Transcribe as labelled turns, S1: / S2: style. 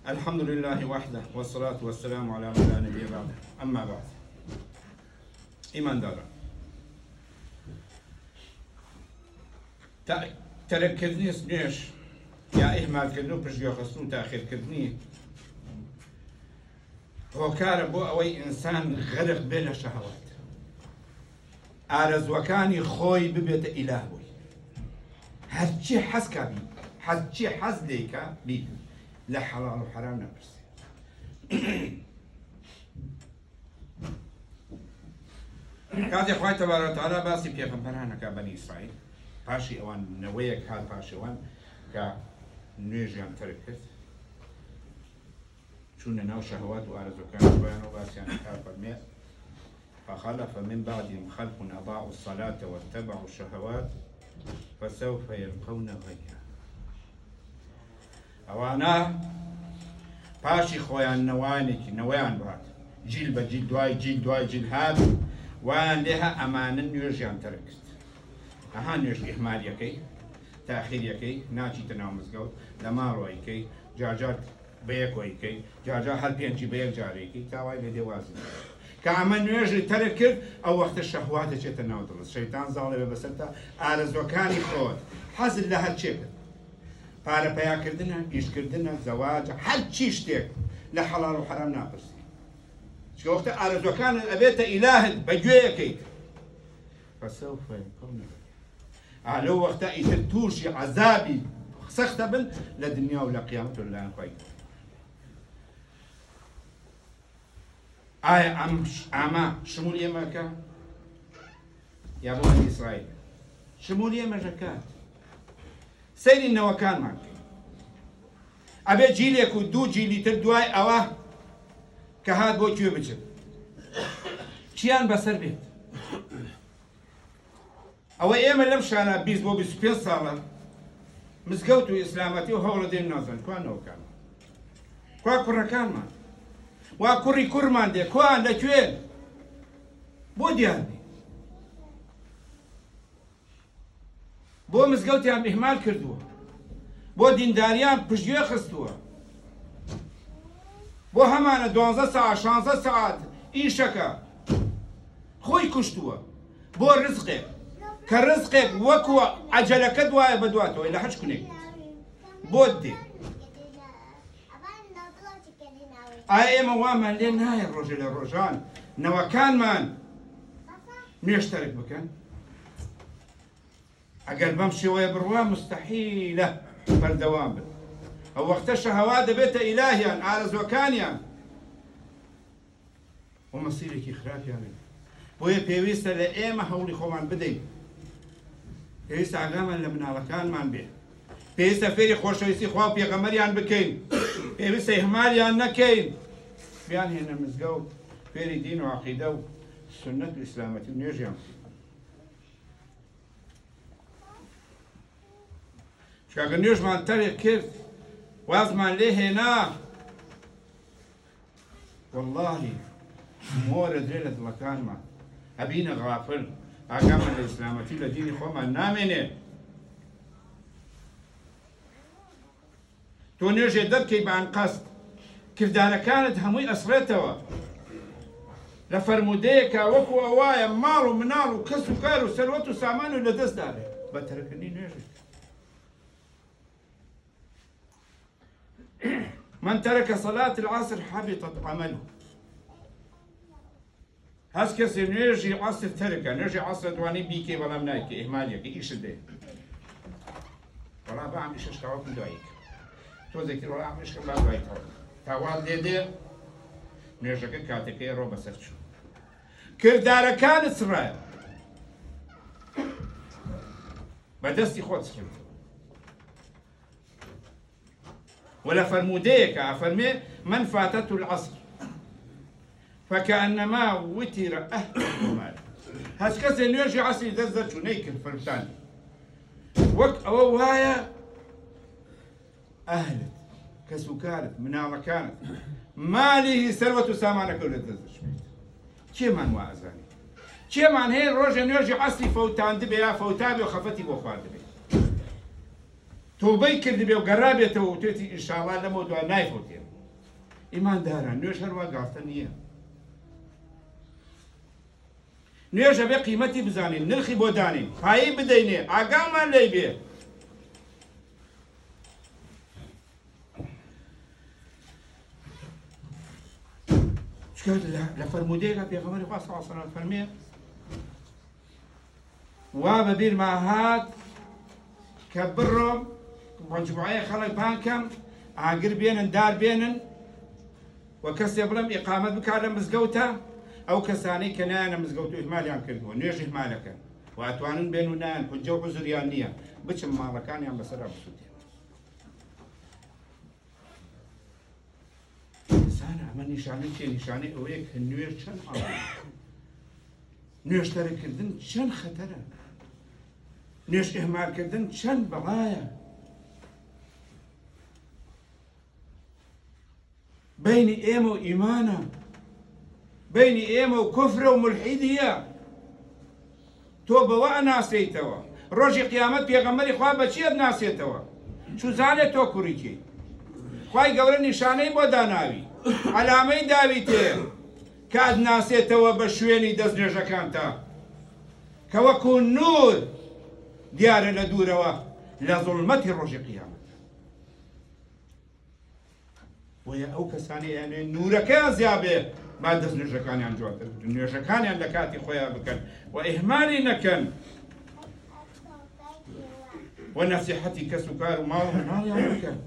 S1: الحمد لله وحده والصلاة والسلام على من لا نبي بعده. أما بعد، إيمان دارا تركزني سنيش يا إهمال كردنو بشجع خصنو تأخير كردني هو كاربو أوي إنسان غرق بين شهوات ئارەزوەکانی خۆی ببێتە ئیلاهوی هەرچی حەزکا بی هەرچی حەز لێیکە بی لە حەڵاڵ و حەرام نەپرسێ. کاتێک خوای تەبارەک و تەعالا باسی پێغەمبەرانەکە بەنی ئیسرائیل پاشی ئەوان نەوەیەک هات پاشی ئەوان کە نوێژیان تەرک کرد چوونە ناو شەهوات و ئارەزوەکانی خۆیان و باسییان فەرمێ فخلف من بعدهم خلف أضاعوا الصلاة واتبعوا الشهوات فسوف يلقون غيا. أوانا باشي خويان نوان بعد جيل بجيل دواي جيل هذا وان لها أمانا نيرجان تركت أها نيرج إهمال يكي تأخير يكي ناجي تناو مزقود لمارو يكي جاجات بيكو يكي جاجا هل بينجي بيك جاريكي تاواي لدي وازن كعمل نوێژی تەرک کرد ئەو وەختە شەهوات دەچێتە ناو دڵت شەیتان زاڵێ بە بەسەرتا ئارەزوەکانی خۆت حەزت لە هەر چێ کرد پارە پەیاکردنە ئیشکردنە زەواجە هەرچی شتێک لە حەڵاڵ و حەرام ناپرسی چکە وەختە ئارەزوەکانت ئەبێتە ئیلاهت بەگوێیەکەیت فەسەوفە یەلقون غەیا لەو وەختە ئیتر تووشی عەزابی سەختە بن لە دنیا و لە قیامەت و لەلایەن خوای ئایا ئەمە شمولی ئێمەکە یا بۆ بەنی ئیسرائیل شمولی ئێمەژەکات سەیری نەوەکانمان بکەین ئەبێ جیلێک و دوو جیلی تر دوای ئەوە کە هات بۆ کوێ بچن چیان بەسەر بێت ئەوە ئێمە لەم شانە 20 بۆ 25 ساڵە مزگەوت و ئیسلامەتی و هەوڵە دێن نازان کوان نەوەکانمان کوا کوڕەکانمان وا کوڕی کوڕمان دێ کوان لەکوێن بۆ دیارنی بۆ مزگەوتیان ئیهمال کردووە بۆ دینداریان پشتگوێ خستووە بۆ هەمانە 12 ساعت 16 ساعت ئیشەکە خۆی کوشتووە بۆ ڕزقێک کە ڕزقێک وەکووە عەجەلەکە دوایە بە دواتەوە لە هەچ کونێک بۆت دێ ئایا ئێمە وامان لێ نایە ڕۆژە لە ڕۆژان نەوەکانمان نوێژ تەرک بکەن ئەگەر بەم شێوەیە بڕوا مستەحیلە بەردەوام بن ئەو وەختە شەهەوا دەبێتە ئیلاهیان ئارەزوەکانیان و مەسیرێکی خراپیان بۆیە پێویستە لە ئێمە هەوڵی خۆمان بدەین پێویستە ئاگامان لە مناڵەکانمان بێ پێویستە فێری خۆشەویستی خوا و پێغەمبەریان بکەین پێویستە ئیهمالیان نەکەین بیان هێنە مزگەوت فێری دین و عەقیدە و سنەت و ئیسلامەتی و نوێژیان چکە ئەگەر نوێژمان تەرێک کرد وازمان لێ هێنا وەڵڵاهی مۆرە درێ لە دڵەکانمان ئەبینە غافڵ ئاگامان لە ئیسلامەتی لە دینی خۆمان نامێنێ تۆ نوێژێ دەبکەی بە ئەنقەست کردارەکانت هەمووی ئەسڕێتەوە لە فەرموودەیەکە وەکو ئەوایە ماڵ و مناڵ و کەس و کار و سەروەت و سامان و لە دەست دابێ بە تەرەکردنی نوێژێک من ترك صلاة العصر حبطت عمله هەست کەسێ نوێژی عەسر تەرکە نوێژی عەسر دەتوانی بیکەی بەڵام نایکەی ئیهمالیەکە ئیشت دێ وەڵا بە ئەمیشەش تاوەکو دواییکە تۆزێکی وەڵا ئەمیشکە با دواییتەوە تاوان لێ دێ نوێژەکە کاتێکەکەی ڕۆ بەسەر چوو کردارەکانت سڕایە بەدەستی خۆت سڕێتەوە ولا فرموديك أفرمي من فاتته العصر فكأنما وتر أهل المال هسكس نيجي عصر دزت شنيك الفرتان وك أو هاي أهل كسكارت من كانت ماله ثروة سامان كل دزت كم من وازاني كم من هي روجا نيجي عصر فوتان دبي فوتابي وخفتي بوخار دبي توبەی کردی بێ و گەڕابێتەوە و توێتی ئینشاءڵڵا لەمەوە دوای نایفۆتێن ئیمانداران نوێژ هەروە گاڵتە نییە. نوێژە بێ قیمەتی بزانین، نرخی بۆ دانین، پایی بدەینێ، ئاگامان لێی بێ. لە فەرمودەیەکە پێغەمبەری خوا صلی الله علیه و سلم فەرمێ وا بە بیرما هات کە بڕۆم مەجموعەیە خەڵک بان کەم ئاگر بێنن دار بێنن و کەسێ بڵێم ئیقامەت بکات لە مزگەوتە ئەو کەسانەی کە نایانە مزگەوت و ئیهمالیان کردووە نوێژی ئیهمالەکەن و ئەتوانن بێن و نایان حجە و عوزریان نییە بچم ماڵەکانیان بەسەرا بسووتێن. ئەمە نیشانەی چێ؟ نیشانەی ئەوەیە کە نوێژ چەند ئاڵە، نوێژتەرەکردن چەند خەتەرە، نوێژ ئیهمالکردن چەند بەڵایە. بینی ئێمە و ئیمانە، بینی ئێمە و کوفرە و مولحیدیە. تۆ بەوە ئەناسێیتەوە، ڕۆژی قیامەت پێغەمبەری خوا بە چی ئەناسێتەوە؟ چوزانێت تۆ کوڕیکی خوای گەورە نیشانەی بۆ داناوی، عەلامەی داوی تێ کە ئەدناسێتەوە بە شوێنی دەست نوێژەکانتە کە وەکو نور دیارە لە دوورەوە لە زوڵمەتی ڕۆژی قیامەت. بۆیە ئەو کەسانی یانێ نورەکەیان زیابێ با دەست نوێژەکانیان جواتر بکەن، نوێژەکانیان لە کاتی خۆیان بکەن و ئیهمالی نەکەن و نەسیحەتی کەس و کار و ماڵ و ماڵیان بکەن.